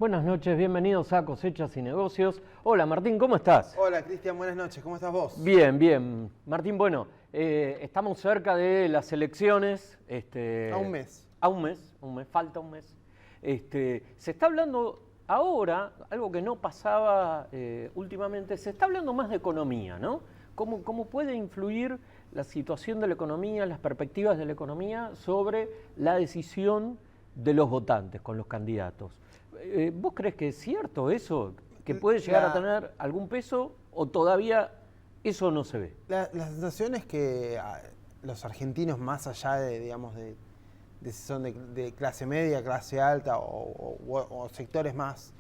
Buenas noches, bienvenidos a Cosechas y Negocios. Hola Martín, ¿cómo estás? Hola Cristian, buenas noches, ¿cómo estás vos? Bien, bien. Martín, bueno, estamos cerca de las elecciones. A un mes. A un mes, falta un mes. Se está hablando ahora, algo que no pasaba últimamente, se está hablando más de economía, ¿no? ¿Cómo puede influir la situación de la economía, las perspectivas de la economía sobre la decisión de los votantes con los candidatos? ¿Vos crees que es cierto eso? ¿Que puede llegar a tener algún peso o todavía eso no se ve? La sensación es que los argentinos, más allá de, digamos, de si son de clase media, clase alta o sectores más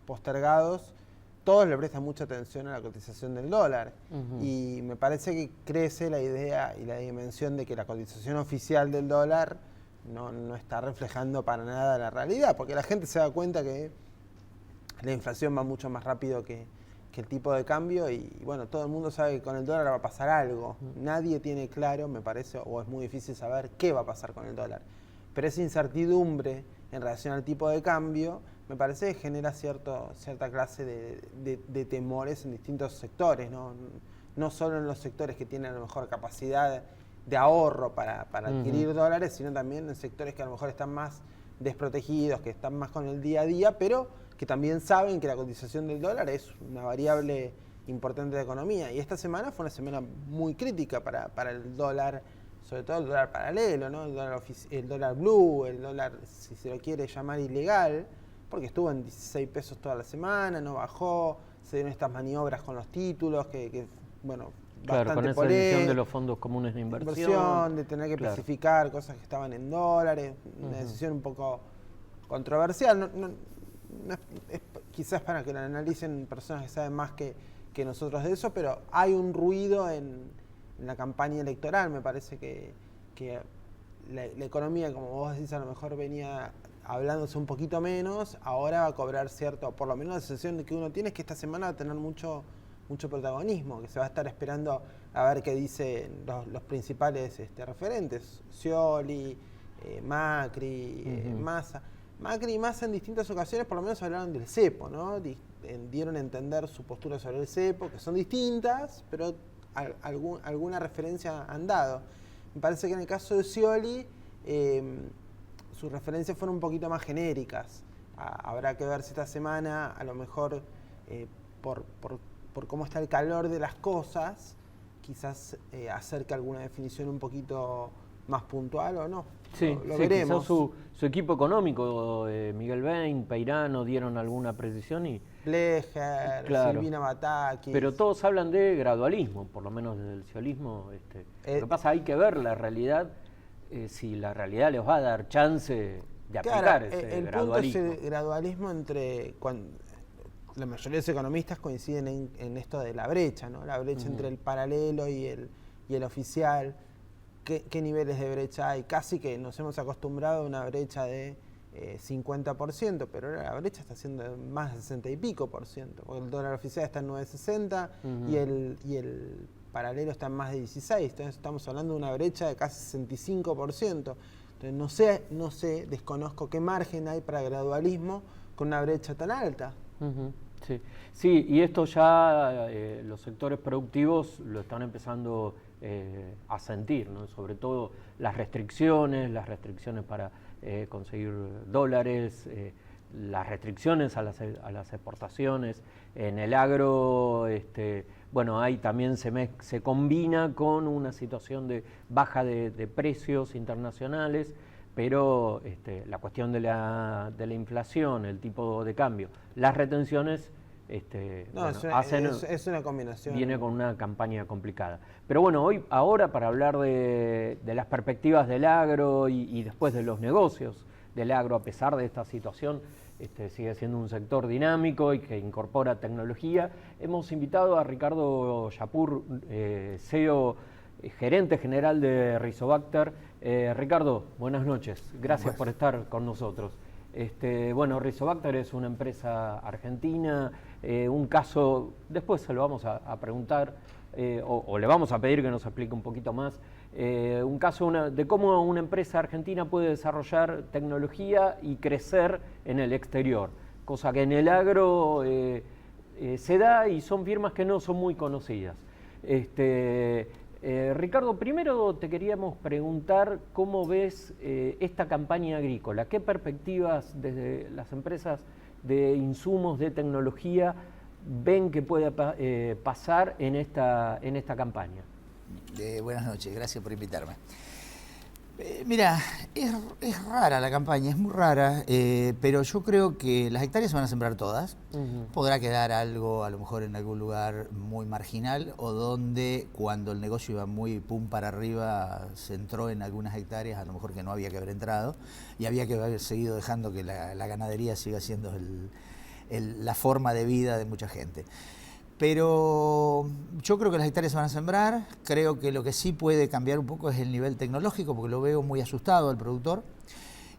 postergados, todos le prestan mucha atención a la cotización del dólar. Y me parece que crece la idea y la dimensión de que la cotización oficial del dólar no está reflejando para nada la realidad, porque la gente se da cuenta que la inflación va mucho más rápido que el tipo de cambio y bueno, todo el mundo sabe que con el dólar va a pasar algo. Nadie tiene claro, me parece, o es muy difícil saber qué va a pasar con el dólar. Pero esa incertidumbre en relación al tipo de cambio, me parece que genera cierta clase de temores en distintos sectores, no solo en los sectores que tienen a lo mejor capacidad de ahorro para adquirir dólares, sino también en sectores que a lo mejor están más desprotegidos, que están más con el día a día, pero que también saben que la cotización del dólar es una variable importante de la economía. Y esta semana fue una semana muy crítica para el dólar, sobre todo el dólar paralelo, ¿no? El dólar blue, el dólar, si se lo quiere llamar, ilegal, porque estuvo en 16 pesos toda la semana, no bajó, se dieron estas maniobras con los títulos, que bueno, claro, con esa decisión de los fondos comunes de inversión. De tener que especificar cosas que estaban en dólares, una decisión un poco controversial. Es quizás para que lo analicen personas que saben más que nosotros de eso, pero hay un ruido en la campaña electoral. Me parece que la economía, como vos decís, a lo mejor venía hablándose un poquito menos, ahora va a cobrar cierto, por lo menos la sensación que uno tiene es que esta semana va a tener mucho protagonismo, que se va a estar esperando a ver qué dicen los principales referentes, Scioli, Macri, Massa. Macri y Massa en distintas ocasiones por lo menos hablaron del cepo, ¿no? Dieron a entender su postura sobre el cepo, que son distintas, pero alguna referencia han dado. Me parece que en el caso de Scioli, sus referencias fueron un poquito más genéricas. Habrá que ver si esta semana, a lo mejor, por cómo está el calor de las cosas, quizás acerca alguna definición un poquito más puntual o no. Sí, lo veremos. Quizás su equipo económico, Miguel Bain, Peirano, dieron alguna precisión y... Blecher, claro, Silvina Batakis. Pero todos hablan de gradualismo, por lo menos desde el sciolismo. Lo que pasa, hay que ver la realidad, si la realidad les va a dar chance de aplicar ese gradualismo. Punto es el gradualismo entre... La mayoría de los economistas coinciden en esto de la brecha, ¿no? La brecha entre el paralelo y el oficial. ¿Qué niveles de brecha hay? Casi que nos hemos acostumbrado a una brecha de 50%, pero ahora la brecha está siendo más de 60 y pico %, porque el dólar oficial está en 9.60 y el paralelo está en más de 16, entonces estamos hablando de una brecha de casi 65%. Entonces no sé, desconozco qué margen hay para gradualismo con una brecha tan alta. Sí, y esto ya los sectores productivos lo están empezando a sentir, ¿no? Sobre todo las restricciones para conseguir dólares, las restricciones a las exportaciones. En el agro, bueno, ahí también se combina con una situación de baja de precios internacionales, pero la cuestión de la inflación, el tipo de cambio, las retenciones, es una combinación. Viene con una campaña complicada. Pero bueno, ahora para hablar de las perspectivas del agro y después de los negocios del agro, a pesar de esta situación, sigue siendo un sector dinámico y que incorpora tecnología, hemos invitado a Ricardo Yapur, CEO, gerente general de Rizobacter. Ricardo, buenas noches. Gracias por estar con nosotros. Bueno, Rizobacter es una empresa argentina, un caso, después se lo vamos a preguntar, o le vamos a pedir que nos explique un poquito más, un caso de cómo una empresa argentina puede desarrollar tecnología y crecer en el exterior, cosa que en el agro se da y son firmas que no son muy conocidas. Ricardo, primero te queríamos preguntar cómo ves esta campaña agrícola, qué perspectivas desde las empresas de insumos, de tecnología, ven que puede pasar en esta campaña. Buenas noches, gracias por invitarme. Mira, es rara la campaña, es muy rara, pero yo creo que las hectáreas se van a sembrar todas. Podrá quedar algo, a lo mejor en algún lugar muy marginal, o donde cuando el negocio iba muy pum para arriba, se entró en algunas hectáreas, a lo mejor que no había que haber entrado, y había que haber seguido dejando que la ganadería siga siendo la forma de vida de mucha gente. Pero yo creo que las hectáreas se van a sembrar, creo que lo que sí puede cambiar un poco es el nivel tecnológico, porque lo veo muy asustado al productor,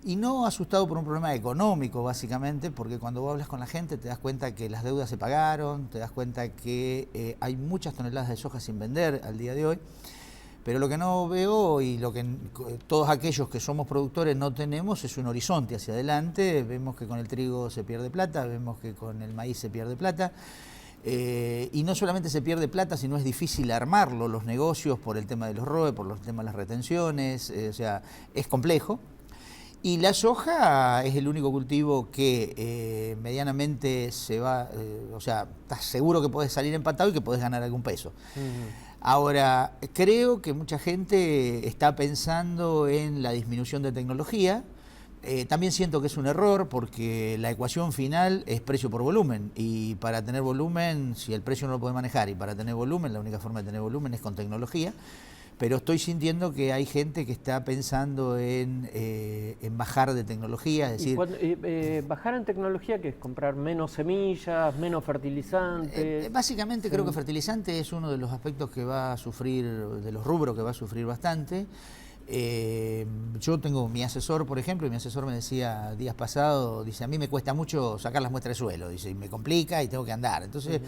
y no asustado por un problema económico básicamente, porque cuando vos hablas con la gente te das cuenta que las deudas se pagaron, te das cuenta que hay muchas toneladas de soja sin vender al día de hoy, pero lo que no veo y lo que todos aquellos que somos productores no tenemos es un horizonte hacia adelante. Vemos que con el trigo se pierde plata, vemos que con el maíz se pierde plata. Y no solamente se pierde plata, sino es difícil armarlo, los negocios, por el tema de los ROE, por los temas de las retenciones, o sea, es complejo. Y la soja es el único cultivo que medianamente se va, o sea, estás seguro que podés salir empatado y que podés ganar algún peso. Ahora, creo que mucha gente está pensando en la disminución de tecnología. También siento que es un error porque la ecuación final es precio por volumen, y para tener volumen, si el precio no lo puede manejar, y para tener volumen, la única forma de tener volumen es con tecnología. Pero estoy sintiendo que hay gente que está pensando en bajar de tecnología, es decir... bajar en tecnología, que es comprar menos semillas, menos fertilizantes. Básicamente creo que fertilizante es uno de los aspectos que va a sufrir, de los rubros que va a sufrir bastante. Yo tengo mi asesor, por ejemplo, y mi asesor me decía días pasados, dice, a mí me cuesta mucho sacar las muestras de suelo, dice, y me complica y tengo que andar. Entonces,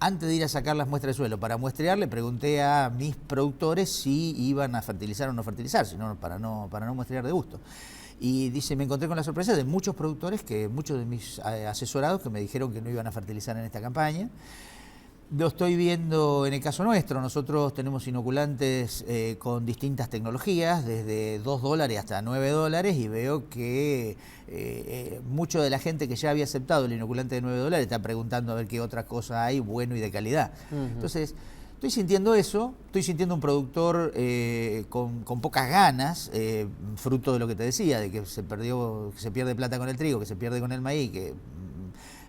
antes de ir a sacar las muestras de suelo para muestrear, le pregunté a mis productores si iban a fertilizar o no fertilizar, sino para no muestrear de gusto. Y dice, me encontré con la sorpresa de muchos productores, muchos de mis asesorados que me dijeron que no iban a fertilizar en esta campaña. Lo estoy viendo en el caso nuestro. Nosotros tenemos inoculantes con distintas tecnologías, desde $2 hasta $9, y veo que mucho de la gente que ya había aceptado el inoculante de $9 está preguntando a ver qué otra cosa hay bueno y de calidad. Entonces, estoy sintiendo eso, estoy sintiendo un productor con pocas ganas, fruto de lo que te decía, de que se pierde plata con el trigo, que se pierde con el maíz, que...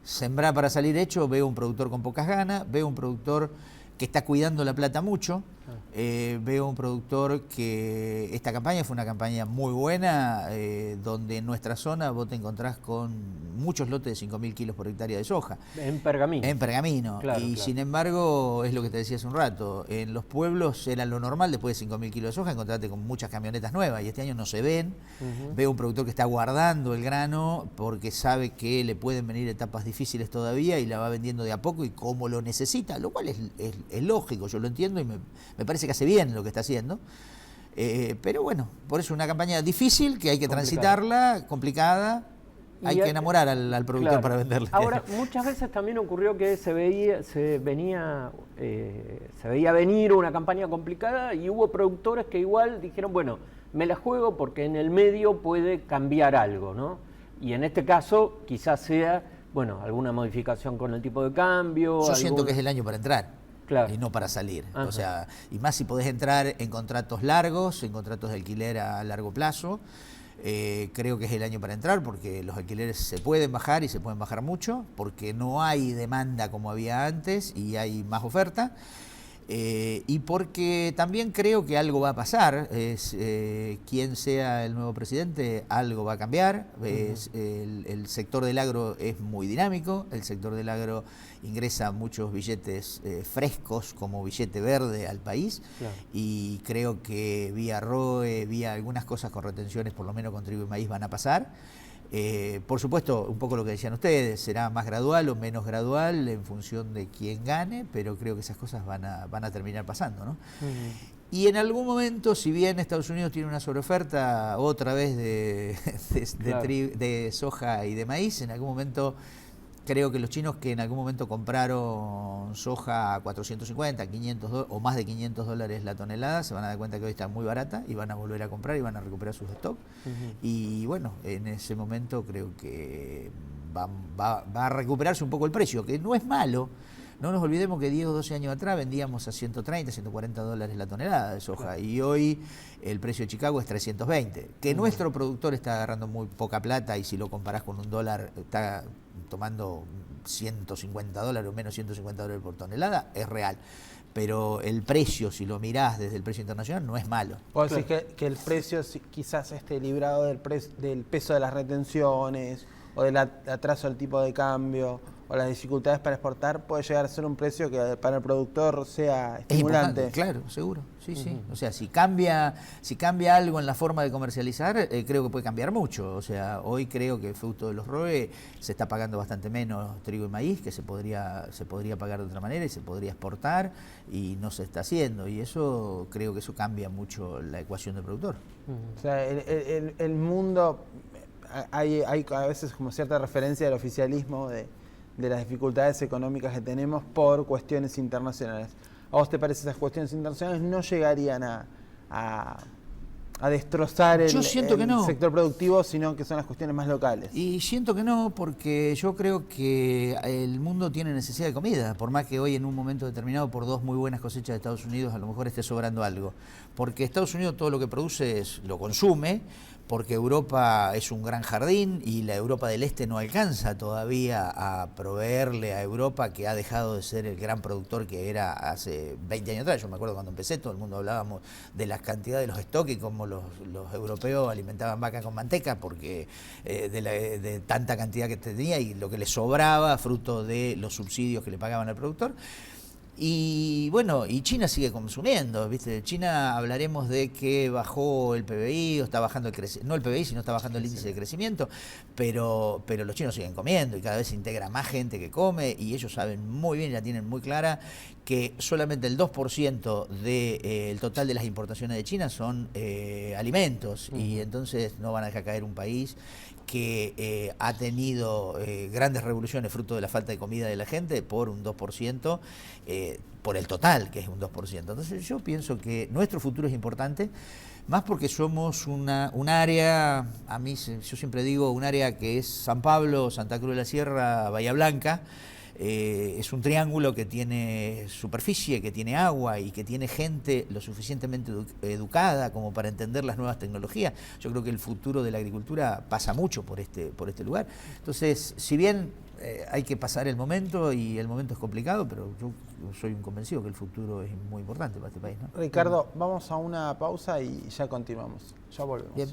Sembrar para salir hecho. Veo un productor con pocas ganas, veo un productor que está cuidando la plata mucho, veo un productor que esta campaña fue una campaña muy buena, donde en nuestra zona vos te encontrás con muchos lotes de 5.000 kilos por hectárea de soja. En pergamino. En pergamino. Claro, y sin embargo, es lo que te decía hace un rato, en los pueblos era lo normal, después de 5.000 kilos de soja, encontrarte con muchas camionetas nuevas, y este año no se ven. Veo un productor que está guardando el grano porque sabe que le pueden venir etapas difíciles todavía, y la va vendiendo de a poco y como lo necesita, lo cual es lógico, yo lo entiendo, y me parece que hace bien lo que está haciendo. Pero bueno, por eso una campaña difícil, que hay que transitarla, complicada. Hay que enamorar al productor para venderle. Ahora, muchas veces también ocurrió que se veía venir una campaña complicada, y hubo productores que igual dijeron, bueno, me la juego porque en el medio puede cambiar algo, ¿no? Y en este caso quizás sea, bueno, alguna modificación con el tipo de cambio. Yo siento que es el año para entrar. Claro. Y no para salir. O sea, y más si podés entrar en contratos largos, en contratos de alquiler a largo plazo. Creo que es el año para entrar, porque los alquileres se pueden bajar, y se pueden bajar mucho, porque no hay demanda como había antes y hay más oferta. Y porque también creo que algo va a pasar, quien sea el nuevo presidente, algo va a cambiar. El sector del agro es muy dinámico, el sector del agro ingresa muchos billetes frescos como billete verde al país, y creo que vía ROE, vía algunas cosas con retenciones, por lo menos con trigo y maíz, van a pasar. Por supuesto, un poco lo que decían ustedes, será más gradual o menos gradual en función de quién gane, pero creo que esas cosas van a terminar pasando, ¿no? Y en algún momento, si bien Estados Unidos tiene una sobreoferta otra vez de soja y de maíz, en algún momento creo que los chinos que en algún momento compraron soja a 450, 500 o más de $500 la tonelada, se van a dar cuenta que hoy está muy barata y van a volver a comprar y van a recuperar sus stocks. Y bueno, en ese momento creo que va a recuperarse un poco el precio, que no es malo. No nos olvidemos que 10 o 12 años atrás vendíamos a 130, $140 la tonelada de soja, y hoy el precio de Chicago es 320. Que nuestro productor está agarrando muy poca plata, y si lo comparás con un dólar, está tomando $150 o menos $150 por tonelada, es real. Pero el precio, si lo mirás desde el precio internacional, no es malo. Vos decís que el precio quizás esté librado del peso de las retenciones, o del atraso del tipo de cambio, o las dificultades para exportar, puede llegar a ser un precio que para el productor sea estimulante. Claro, seguro, sí. O sea, si cambia algo en la forma de comercializar, creo que puede cambiar mucho. O sea, hoy creo que fruto de los ROE se está pagando bastante menos trigo y maíz, que se podría pagar de otra manera y se podría exportar, y no se está haciendo. Y eso, creo que eso cambia mucho la ecuación del productor. O sea, el mundo, hay a veces como cierta referencia del oficialismo de las dificultades económicas que tenemos por cuestiones internacionales. ¿A vos te parece que esas cuestiones internacionales no llegarían a destrozar el sector productivo, sino que son las cuestiones más locales? Y siento que no, porque yo creo que el mundo tiene necesidad de comida, por más que hoy en un momento determinado, por 2 muy buenas cosechas de Estados Unidos, a lo mejor esté sobrando algo. Porque Estados Unidos todo lo que produce lo consume, porque Europa es un gran jardín y la Europa del Este no alcanza todavía a proveerle a Europa, que ha dejado de ser el gran productor que era hace 20 años atrás. Yo me acuerdo cuando empecé, todo el mundo hablábamos de las cantidades de los stocks y cómo los europeos alimentaban vaca con manteca, porque de tanta cantidad que tenía y lo que les sobraba, fruto de los subsidios que le pagaban al productor. Y bueno, y China sigue consumiendo, ¿viste? China, hablaremos de que bajó el PBI, o está bajando no el PBI, sino está bajando el índice de crecimiento, pero los chinos siguen comiendo y cada vez se integra más gente que come, y ellos saben muy bien y la tienen muy clara que solamente el 2% del total de las importaciones de China son alimentos, y entonces no van a dejar caer un país que ha tenido grandes revoluciones fruto de la falta de comida de la gente por un 2%, por el total, que es un 2%. Entonces yo pienso que nuestro futuro es importante, más porque somos un área, yo siempre digo, un área que es San Pablo, Santa Cruz de la Sierra, Bahía Blanca. Es un triángulo que tiene superficie, que tiene agua y que tiene gente lo suficientemente educada como para entender las nuevas tecnologías. Yo creo que el futuro de la agricultura pasa mucho por este lugar. Entonces, si bien hay que pasar el momento, y el momento es complicado, pero yo soy un convencido que el futuro es muy importante para este país, ¿no? Ricardo, vamos a una pausa y ya continuamos. Ya volvemos. Bien.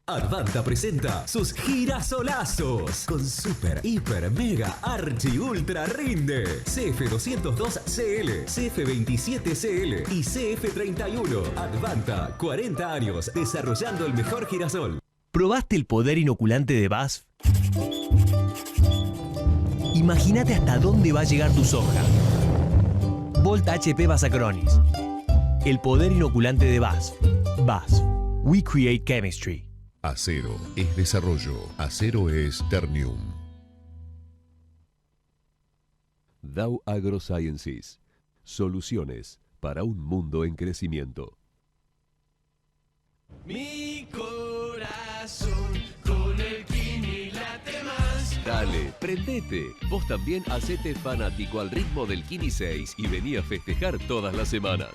Advanta presenta sus girasolazos con super, hiper, mega, archi, ultra rinde. CF202CL, CF27CL y CF31. Advanta, 40 años desarrollando el mejor girasol. ¿Probaste el poder inoculante de BASF? Imagínate hasta dónde va a llegar tu soja. Volt HP Basacronis. El poder inoculante de BASF. BASF. We create chemistry. Acero es desarrollo. Acero es Ternium. Dow AgroSciences. Soluciones para un mundo en crecimiento. Mi corazón con el Kini late más. Dale, prendete. Vos también hacete fanático al ritmo del Kini 6 y vení a festejar todas las semanas.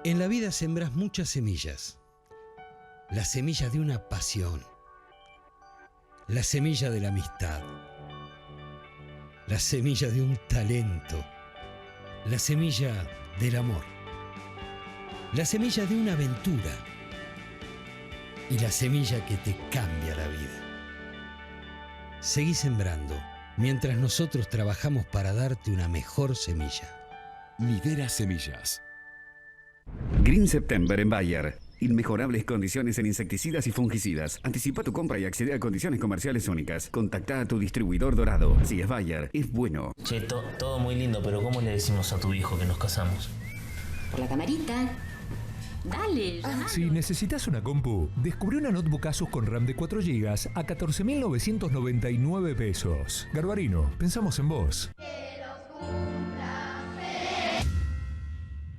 En la vida sembras muchas semillas. La semilla de una pasión. La semilla de la amistad. La semilla de un talento. La semilla del amor. La semilla de una aventura. Y la semilla que te cambia la vida. Seguí sembrando mientras nosotros trabajamos para darte una mejor semilla. Midera Semillas. Green September en Bayer. Inmejorables condiciones en insecticidas y fungicidas. Anticipa tu compra y accede a condiciones comerciales únicas. Contacta a tu distribuidor Dorado. Si es Bayer, es bueno. Che, todo muy lindo, pero ¿cómo le decimos a tu hijo que nos casamos? Por la camarita. Dale, llamalo. Si necesitas una compu, descubrí una notebook Asus con RAM de 4 GB a 14.999 pesos. Garbarino, pensamos en vos.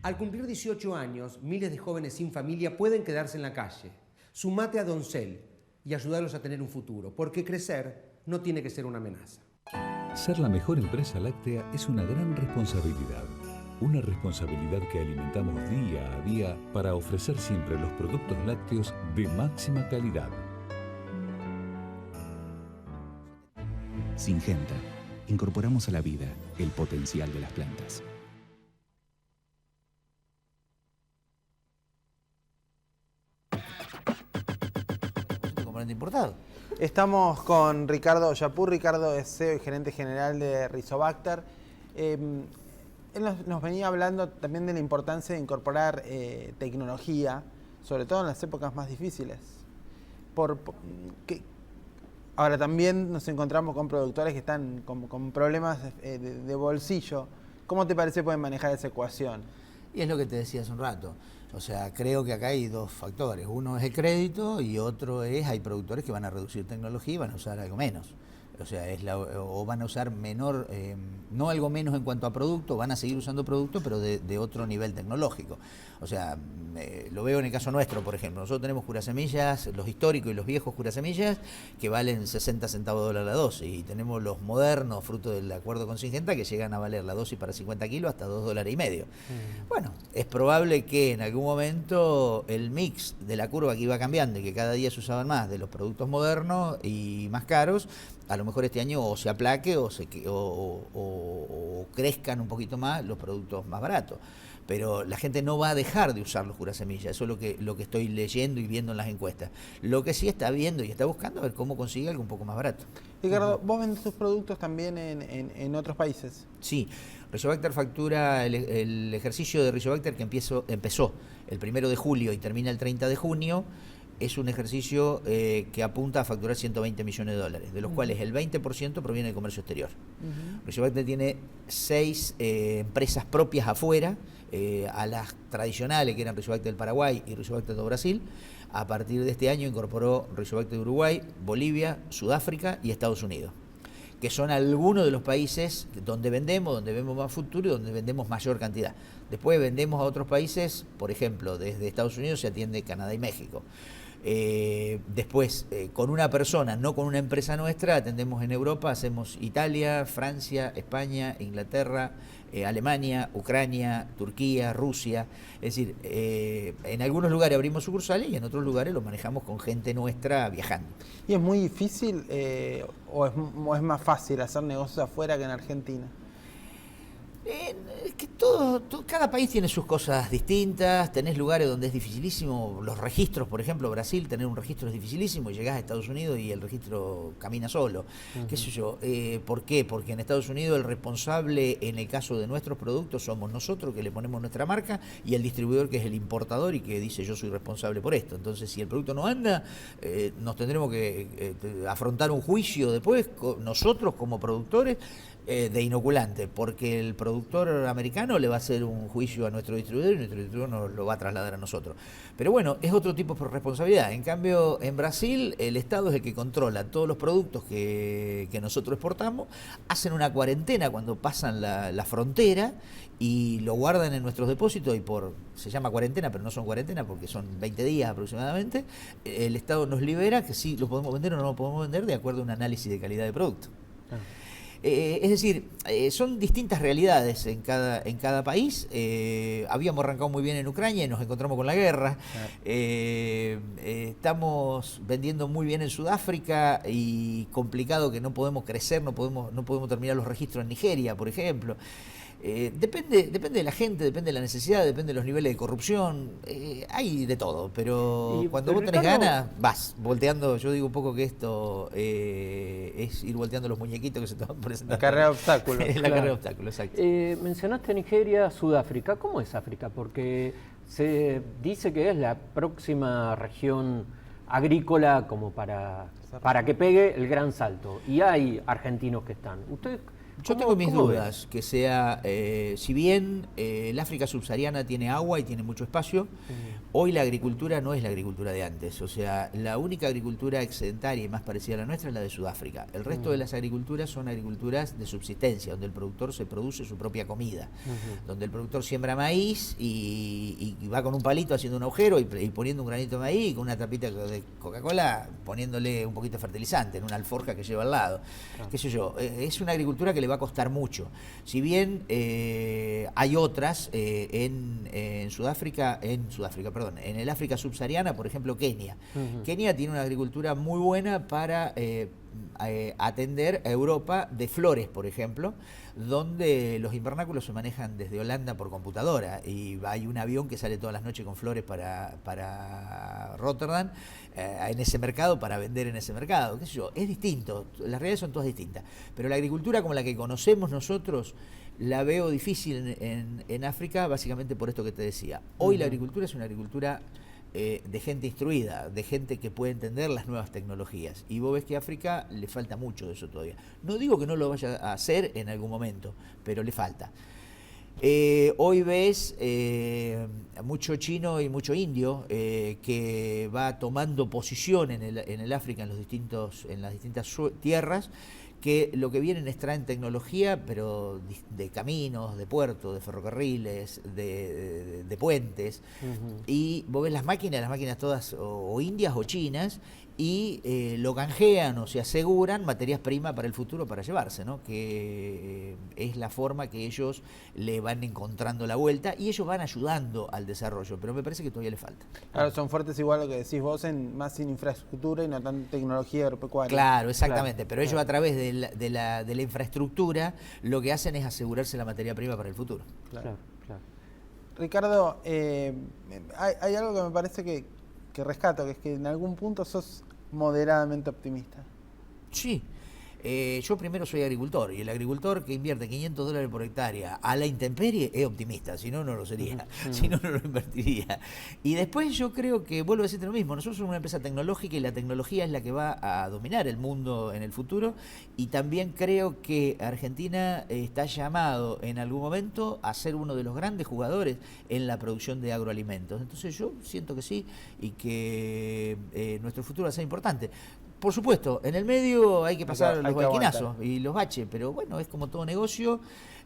Al cumplir 18 años, miles de jóvenes sin familia pueden quedarse en la calle. Sumate a Doncel y ayudarlos a tener un futuro, porque crecer no tiene que ser una amenaza. Ser la mejor empresa láctea es una gran responsabilidad. Una responsabilidad que alimentamos día a día para ofrecer siempre los productos lácteos de máxima calidad. Syngenta. Incorporamos a la vida el potencial de las plantas. Importado. Estamos con Ricardo Yapur. Ricardo es CEO y gerente general de Rizobacter. Él nos venía hablando también de la importancia de incorporar tecnología, sobre todo en las épocas más difíciles. Ahora también nos encontramos con productores que están con problemas de bolsillo. ¿Cómo te parece pueden manejar esa ecuación? Y es lo que te decía hace un rato. O sea, creo que acá hay dos factores. Uno es el crédito y otro es, hay productores que van a reducir tecnología y van a usar algo menos. O sea, o van a usar menor, no algo menos en cuanto a producto, van a seguir usando productos, pero de otro nivel tecnológico. O sea, lo veo en el caso nuestro, por ejemplo. Nosotros tenemos curasemillas, los históricos y los viejos curasemillas, que valen 60 centavos de dólar la dosis. Y tenemos los modernos, fruto del acuerdo con Syngenta, que llegan a valer la dosis para 50 kilos hasta $2.50. Bueno, es probable que en algún momento el mix de la curva que iba cambiando y que cada día se usaban más de los productos modernos y más caros, a lo mejor este año o se aplaque o crezcan un poquito más los productos más baratos. Pero la gente no va a dejar de usar los curasemillas, eso es lo que estoy leyendo y viendo en las encuestas. Lo que sí está viendo y está buscando a ver cómo consigue algo un poco más barato. Ricardo, ¿vos vendés tus productos también en otros países? Sí, Rizobacter factura el ejercicio de Rizobacter que empezó el 1 de julio y termina el 30 de junio. Es un ejercicio que apunta a facturar 120 millones de dólares, de los cuales el 20% proviene del comercio exterior. Rizobacter tiene 6 empresas propias afuera, a las tradicionales que eran Rizobacter del Paraguay y Rizobacter de Brasil. A partir de este año incorporó Rizobacter de Uruguay, Bolivia, Sudáfrica y Estados Unidos, que son algunos de los países donde vemos más futuro y donde vendemos mayor cantidad. Después vendemos a otros países, por ejemplo, desde Estados Unidos se atiende Canadá y México. Después, con una persona, no con una empresa nuestra, atendemos en Europa, hacemos Italia, Francia, España, Inglaterra, Alemania, Ucrania, Turquía, Rusia. Es decir, en algunos lugares abrimos sucursales y en otros lugares los manejamos con gente nuestra viajando. ¿Y es muy difícil o es más fácil hacer negocios afuera que en Argentina? Es que cada país tiene sus cosas distintas, tenés lugares donde es dificilísimo, los registros, por ejemplo, Brasil, tener un registro es dificilísimo, llegás a Estados Unidos y el registro camina solo, qué sé yo, ¿por qué? Porque en Estados Unidos el responsable en el caso de nuestros productos somos nosotros que le ponemos nuestra marca y el distribuidor que es el importador y que dice yo soy responsable por esto, entonces si el producto no anda, nos tendremos que afrontar un juicio después, nosotros como productores, de inoculante, porque el productor americano le va a hacer un juicio a nuestro distribuidor y nuestro distribuidor nos lo va a trasladar a nosotros. Pero bueno, es otro tipo de responsabilidad. En cambio, en Brasil, el Estado es el que controla todos los productos que nosotros exportamos, hacen una cuarentena cuando pasan la frontera y lo guardan en nuestros depósitos y se llama cuarentena, pero no son cuarentena porque son 20 días aproximadamente, el Estado nos libera que sí lo podemos vender o no lo podemos vender de acuerdo a un análisis de calidad de producto. Es decir, son distintas realidades en cada país. Habíamos arrancado muy bien en Ucrania y nos encontramos con la guerra. Estamos vendiendo muy bien en Sudáfrica y complicado que no podemos crecer, no podemos terminar los registros en Nigeria, por ejemplo. Depende de la gente, depende de la necesidad, depende de los niveles de corrupción, hay de todo, pero cuando vos tenés ganas, vas volteando. Yo digo un poco que esto es ir volteando los muñequitos que se te van presentando. La carrera de obstáculos. La carrera de obstáculos, exacto. Mencionaste Nigeria, Sudáfrica. ¿Cómo es África? Porque se dice que es la próxima región agrícola como para que pegue el gran salto. Y hay argentinos que están. ¿Usted Yo tengo mis dudas, que sea, si bien el África subsahariana tiene agua y tiene mucho espacio, hoy la agricultura no es la agricultura de antes. O sea, la única agricultura excedentaria y más parecida a la nuestra es la de Sudáfrica. El resto de las agriculturas son agriculturas de subsistencia, donde el productor se produce su propia comida, donde el productor siembra maíz y va con un palito haciendo un agujero y poniendo un granito de maíz y con una tapita de Coca-Cola poniéndole un poquito de fertilizante en una alforja que lleva al lado. Qué sé yo, es una agricultura que le va a costar mucho. Si bien hay otras en el África subsahariana, por ejemplo Kenia. Kenia tiene una agricultura muy buena para atender a Europa de flores, por ejemplo, donde los invernáculos se manejan desde Holanda por computadora y hay un avión que sale todas las noches con flores para Rotterdam en ese mercado, para vender en ese mercado. ¿Qué sé yo? Es distinto, las realidades son todas distintas, pero la agricultura como la que conocemos nosotros la veo difícil en África, básicamente por esto que te decía. Hoy la agricultura es una agricultura de gente instruida, de gente que puede entender las nuevas tecnologías. Y vos ves que a África le falta mucho de eso todavía. No digo que no lo vaya a hacer en algún momento, pero le falta. Hoy ves mucho chino y mucho indio que va tomando posición en el África, en las distintas tierras, que lo que vienen es traen tecnología, pero de caminos, de puertos, de ferrocarriles, de puentes. Y vos ves las máquinas todas o indias o chinas, y lo canjean o se aseguran materias primas para el futuro para llevarse, ¿no? Que es la forma que ellos le van encontrando la vuelta y ellos van ayudando al desarrollo, pero me parece que todavía le falta. Claro, son fuertes igual lo que decís vos, más en infraestructura y no tan tecnología agropecuaria. Claro, exactamente, pero ellos a través de la infraestructura lo que hacen es asegurarse la materia prima para el futuro. Claro. Ricardo, hay algo que me parece que rescato, que es que en algún punto sos moderadamente optimista. Sí. Yo primero soy agricultor, y el agricultor que invierte $500 por hectárea a la intemperie es optimista, si no, no lo sería, si no, no lo invertiría. Y después yo creo que, vuelvo a decirte lo mismo, nosotros somos una empresa tecnológica y la tecnología es la que va a dominar el mundo en el futuro, y también creo que Argentina está llamado en algún momento a ser uno de los grandes jugadores en la producción de agroalimentos. Entonces yo siento que sí, y que nuestro futuro va a ser importante. Por supuesto, en el medio hay que pasar los banquinazos y los baches, pero bueno, es como todo negocio.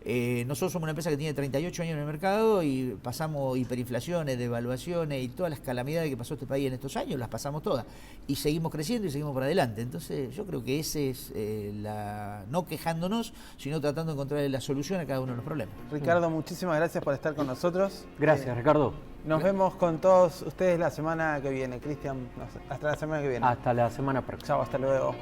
Nosotros somos una empresa que tiene 38 años en el mercado y pasamos hiperinflaciones, devaluaciones y todas las calamidades que pasó este país en estos años, las pasamos todas. Y seguimos creciendo y seguimos para adelante. Entonces yo creo que ese es no quejándonos, sino tratando de encontrar la solución a cada uno de los problemas. Ricardo, muchísimas gracias por estar con nosotros. Gracias, Ricardo. Nos vemos con todos ustedes la semana que viene. Cristian, hasta la semana que viene. Hasta la semana próxima. Chao, hasta luego.